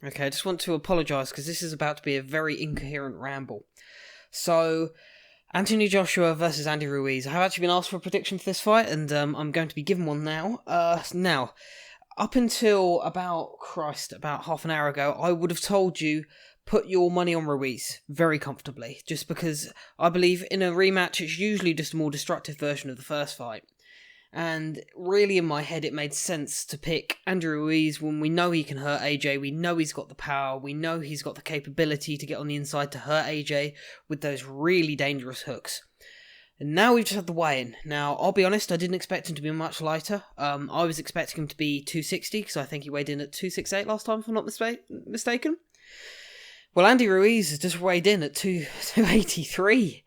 Okay, I just want to apologise because this is about to be a very incoherent ramble. So, Anthony Joshua versus Andy Ruiz. I have actually been asked for a prediction for this fight, and I'm going to be given one now. Now, up until about half an hour ago, I would have told you put your money on Ruiz very comfortably, just because I believe in a rematch it's usually just a more destructive version of the first fight. And really in my head it made sense to pick Andrew Ruiz when we know he can hurt AJ, we know he's got the power, we know he's got the capability to get on the inside to hurt AJ with those really dangerous hooks. And now we've just had the weigh-in. Now, I'll be honest, I didn't expect him to be much lighter. I was expecting him to be 260, because I think he weighed in at 268 last time, if I'm not mistaken. Well, Andy Ruiz has just weighed in at 283.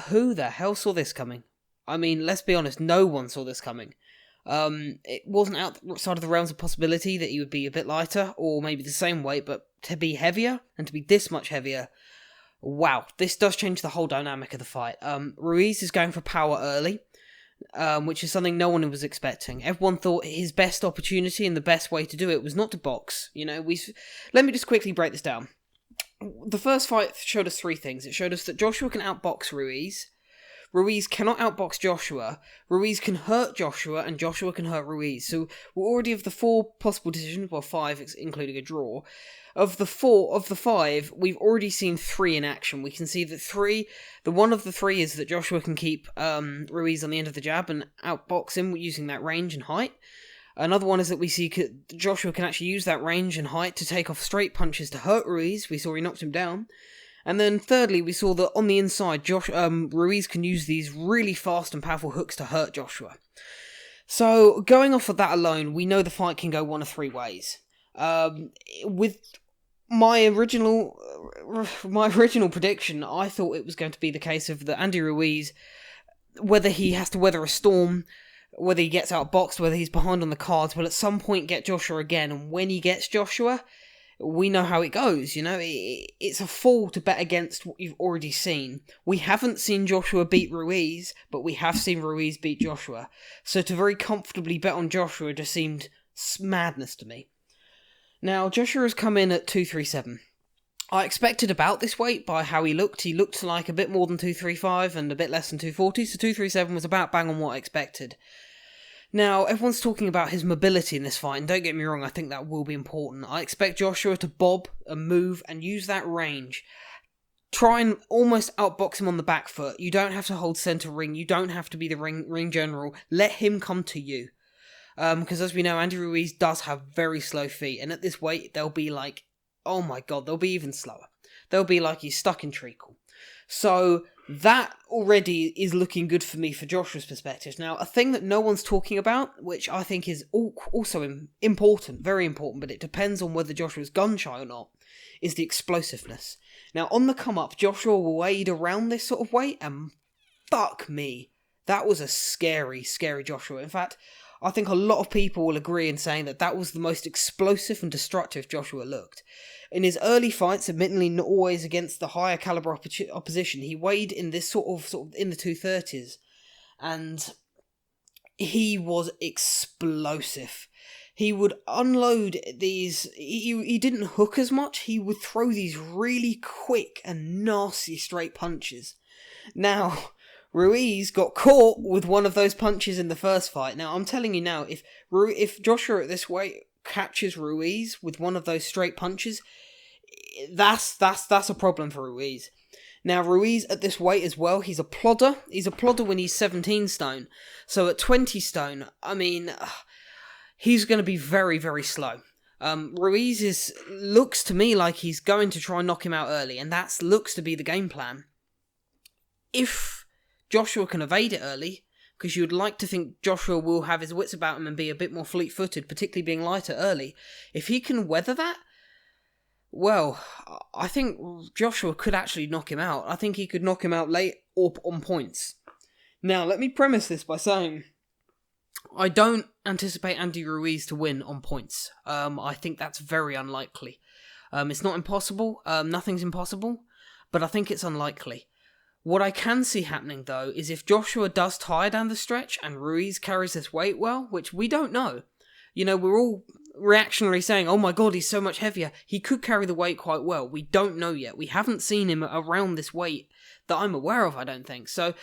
Who the hell saw this coming? I mean, let's be honest, no one saw this coming. It wasn't outside of the realms of possibility that he would be a bit lighter, or maybe the same weight, but to be heavier, and to be this much heavier, wow, this does change the whole dynamic of the fight. Ruiz is going for power early, which is something no one was expecting. Everyone thought his best opportunity and the best way to do it was not to box. Let me just quickly break this down. The first fight showed us three things. It showed us that Joshua can outbox Ruiz. Ruiz cannot outbox Joshua. Ruiz can hurt Joshua, and Joshua can hurt Ruiz. So we're already of the four possible decisions, well, five, including a draw. Of the five, we've already seen three in action. We can see that the one of the three is that Joshua can keep Ruiz on the end of the jab and outbox him using that range and height. Another one is that we see Joshua can actually use that range and height to take off straight punches to hurt Ruiz. We saw he knocked him down. And then thirdly, we saw that on the inside, Ruiz can use these really fast and powerful hooks to hurt Joshua. So going off of that alone, we know the fight can go one of three ways. With my original prediction, I thought it was going to be the case of the Andy Ruiz, whether he has to weather a storm, whether he gets outboxed, whether he's behind on the cards, will at some point get Joshua again. And when he gets Joshua, we know how it goes, It's a fool to bet against what you've already seen. We haven't seen Joshua beat Ruiz, but we have seen Ruiz beat Joshua. So to very comfortably bet on Joshua just seemed madness to me. Now, Joshua has come in at 237. I expected about this weight by how he looked. He looked like a bit more than 235 and a bit less than 240, so 237 was about bang on what I expected. Now, everyone's talking about his mobility in this fight, and don't get me wrong, I think that will be important. I expect Joshua to bob and move and use that range. Try and almost outbox him on the back foot. You don't have to hold centre ring. You don't have to be the ring general. Let him come to you. Because as we know, Andy Ruiz does have very slow feet, and at this weight, they'll be like, oh my god, they'll be even slower. They'll be like he's stuck in treacle. So that already is looking good for me for Joshua's perspective. Now, a thing that no one's talking about, which I think is also important, very important, but it depends on whether Joshua's gun shy or not, is the explosiveness. Now, on the come up, Joshua weighed around this sort of weight, and fuck me, that was a scary, scary Joshua. In fact, I think a lot of people will agree in saying that was the most explosive and destructive Joshua looked. In his early fights, admittedly not always against the higher caliber opposition, he weighed in this sort of in the 230s, and he was explosive. He would unload these, he didn't hook as much, he would throw these really quick and nasty straight punches. Now, Ruiz got caught with one of those punches in the first fight. Now, I'm telling you now, if Joshua at this weight catches Ruiz with one of those straight punches, that's a problem for Ruiz. Now, Ruiz at this weight as well, he's a plodder. He's a plodder when he's 17 stone. So at 20 stone, I mean, he's going to be very, very slow. Ruiz looks to me like he's going to try and knock him out early, and that looks to be the game plan. If Joshua can evade it early, because you would like to think Joshua will have his wits about him and be a bit more fleet-footed, particularly being lighter early. If he can weather that, well, I think Joshua could actually knock him out. I think he could knock him out late or on points. Now, let me premise this by saying I don't anticipate Andy Ruiz to win on points. I think that's very unlikely. It's not impossible. Nothing's impossible, but I think it's unlikely. What I can see happening, though, is if Joshua does tire down the stretch and Ruiz carries this weight well, which we don't know. We're all reactionary saying, oh my god, he's so much heavier. He could carry the weight quite well. We don't know yet. We haven't seen him around this weight that I'm aware of, I don't think. So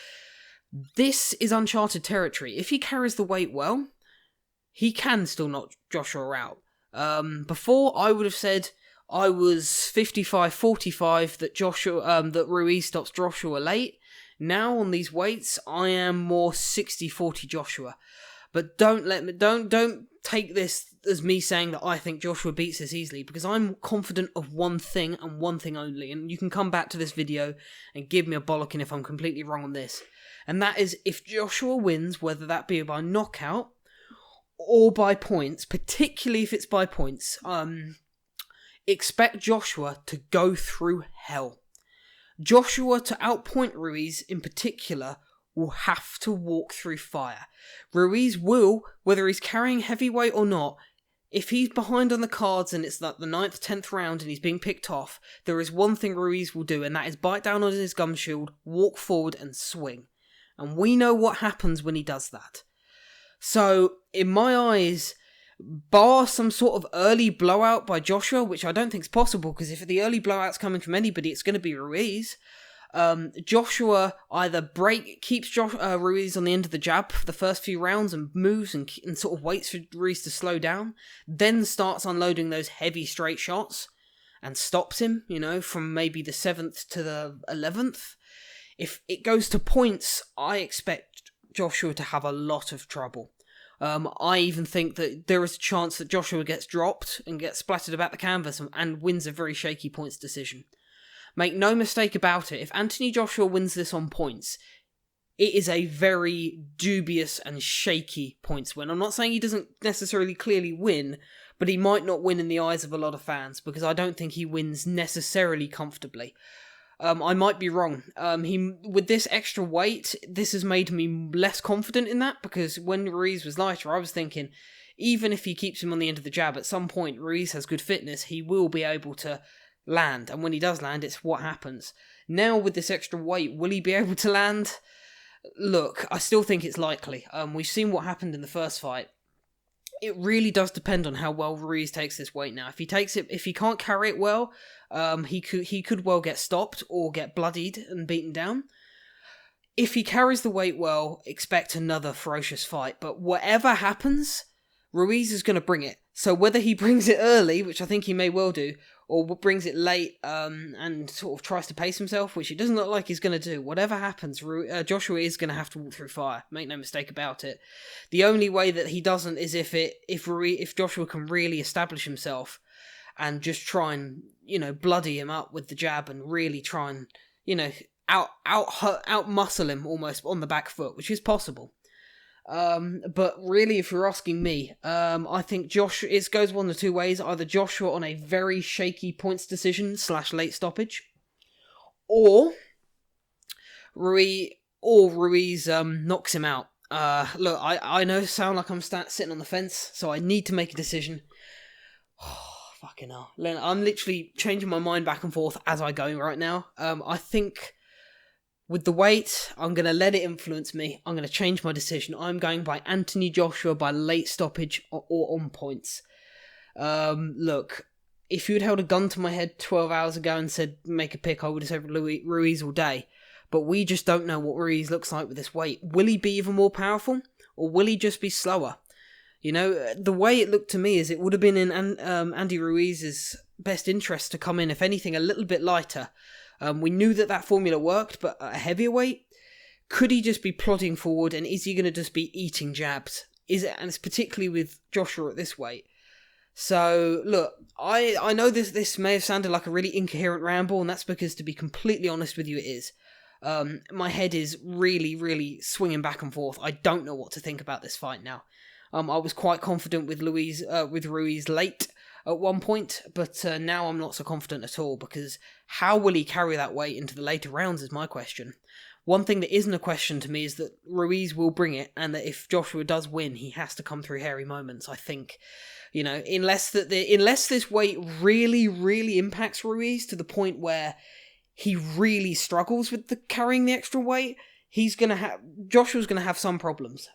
this is uncharted territory. If he carries the weight well, he can still knock Joshua out. Before, I would have said I was 55-45 that Ruiz stops Joshua late. Now on these weights, I am more 60-40 Joshua. But don't take this as me saying that I think Joshua beats this easily, because I'm confident of one thing and one thing only, and you can come back to this video and give me a bollocking if I'm completely wrong on this. And that is, if Joshua wins, whether that be by knockout or by points, particularly if it's by points, expect Joshua to go through hell. Joshua, to outpoint Ruiz in particular, will have to walk through fire. Ruiz will, whether he's carrying heavyweight or not, if he's behind on the cards and it's like the 9th, 10th round and he's being picked off, there is one thing Ruiz will do, and that is bite down on his gum shield, walk forward and swing. And we know what happens when he does that. So, in my eyes, bar some sort of early blowout by Joshua, which I don't think is possible, because if the early blowout's coming from anybody, it's going to be Ruiz. Joshua either keeps Ruiz on the end of the jab for the first few rounds and moves and sort of waits for Ruiz to slow down, then starts unloading those heavy straight shots and stops him, from maybe the 7th to the 11th. If it goes to points, I expect Joshua to have a lot of trouble. I even think that there is a chance that Joshua gets dropped and gets splattered about the canvas and wins a very shaky points decision. Make no mistake about it, if Anthony Joshua wins this on points, it is a very dubious and shaky points win. I'm not saying he doesn't necessarily clearly win, but he might not win in the eyes of a lot of fans, because I don't think he wins necessarily comfortably. I might be wrong. With this extra weight, this has made me less confident in that, because when Ruiz was lighter, I was thinking, even if he keeps him on the end of the jab, at some point Ruiz has good fitness, he will be able to land, and when he does land, it's what happens. Now with this extra weight, will he be able to land? Look, I still think it's likely. We've seen what happened in the first fight. It really does depend on how well Ruiz takes this weight now. If he can't carry it well, he could well get stopped or get bloodied and beaten down. If he carries the weight well, expect another ferocious fight. But whatever happens, Ruiz is going to bring it. So whether he brings it early, which I think he may well do, or brings it late and sort of tries to pace himself, which it doesn't look like he's going to do. Whatever happens, Joshua is going to have to walk through fire. Make no mistake about it. The only way that he doesn't is if Joshua can really establish himself and just try and, bloody him up with the jab and really try and, out muscle him almost on the back foot, which is possible. But really, if you're asking me, I think it goes one of two ways. Either Joshua on a very shaky points decision / late stoppage, or Ruiz knocks him out. Look, I know sound like I'm sitting on the fence, so I need to make a decision. Oh, fucking hell. I'm literally changing my mind back and forth as I go right now. I think with the weight, I'm going to let it influence me. I'm going to change my decision. I'm going by Anthony Joshua by late stoppage or on points. Look, if you had held a gun to my head 12 hours ago and said make a pick, I would have said Ruiz all day. But we just don't know what Ruiz looks like with this weight. Will he be even more powerful, or will he just be slower? The way it looked to me is it would have been in Andy Ruiz's best interest to come in, if anything, a little bit lighter. We knew that formula worked, but at a heavier weight, could he just be plodding forward, and is he going to just be eating jabs? And it's particularly with Joshua at this weight. So, look, I know this may have sounded like a really incoherent ramble, and that's because, to be completely honest with you, it is. My head is really, really swinging back and forth. I don't know what to think about this fight now. I was quite confident with Ruiz late at one point, but now I'm not so confident at all, because how will he carry that weight into the later rounds is my question. One thing that isn't a question to me is that Ruiz will bring it, and that if Joshua does win, he has to come through hairy moments, I think. Unless this weight really, really impacts Ruiz to the point where he really struggles with carrying the extra weight, Joshua's gonna have some problems.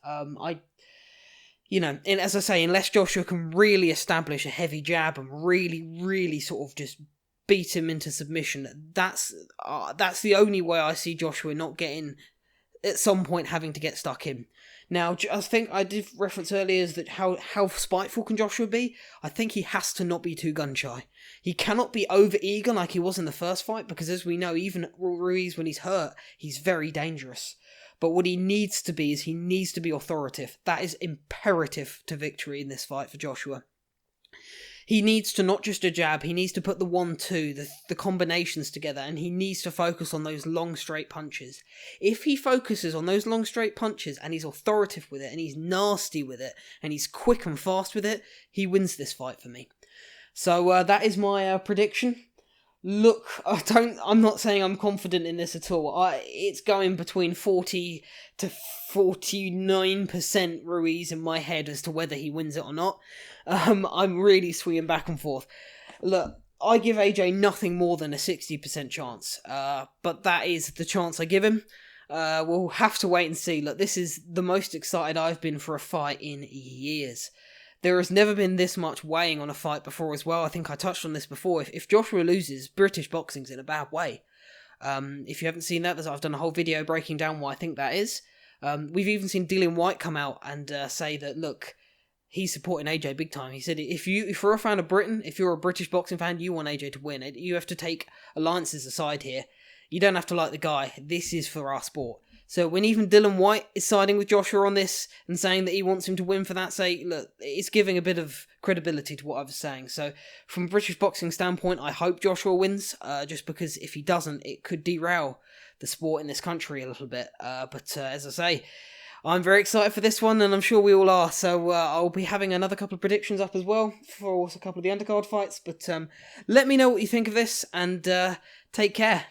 and as I say, unless Joshua can really establish a heavy jab and really, really sort of just beat him into submission, that's the only way I see Joshua not getting, at some point, having to get stuck in. Now, I think I did reference earlier is that how spiteful can Joshua be? I think he has to not be too gun-shy. He cannot be over-eager like he was in the first fight, because as we know, even Ruiz, when he's hurt, he's very dangerous. But what he needs to be is he needs to be authoritative. That is imperative to victory in this fight for Joshua. He needs to not just a jab, he needs to put the 1-2, the combinations together, and he needs to focus on those long straight punches. If he focuses on those long straight punches and he's authoritative with it and he's nasty with it and he's quick and fast with it, he wins this fight for me. So that is my prediction. Look, I'm not saying I'm confident in this at all. It's going between 40 to 49% Ruiz in my head as to whether he wins it or not. I'm really swinging back and forth. Look, I give AJ nothing more than a 60% chance, but that is the chance I give him. We'll have to wait and see. Look, this is the most excited I've been for a fight in years. There has never been this much weighing on a fight before as well. I think I touched on this before. If Joshua loses, British boxing's in a bad way. If you haven't seen that, I've done a whole video breaking down why I think that is. We've even seen Dillian Whyte come out and say that, look, he's supporting AJ big time. He said, if you're a fan of Britain, if you're a British boxing fan, you want AJ to win. You have to take alliances aside here. You don't have to like the guy. This is for our sport. So when even Dillian Whyte is siding with Joshua on this and saying that he wants him to win for that sake, look, it's giving a bit of credibility to what I was saying. So from a British boxing standpoint, I hope Joshua wins, just because if he doesn't, it could derail the sport in this country a little bit. But as I say, I'm very excited for this one, and I'm sure we all are. So I'll be having another couple of predictions up as well for a couple of the undercard fights. But let me know what you think of this, and take care.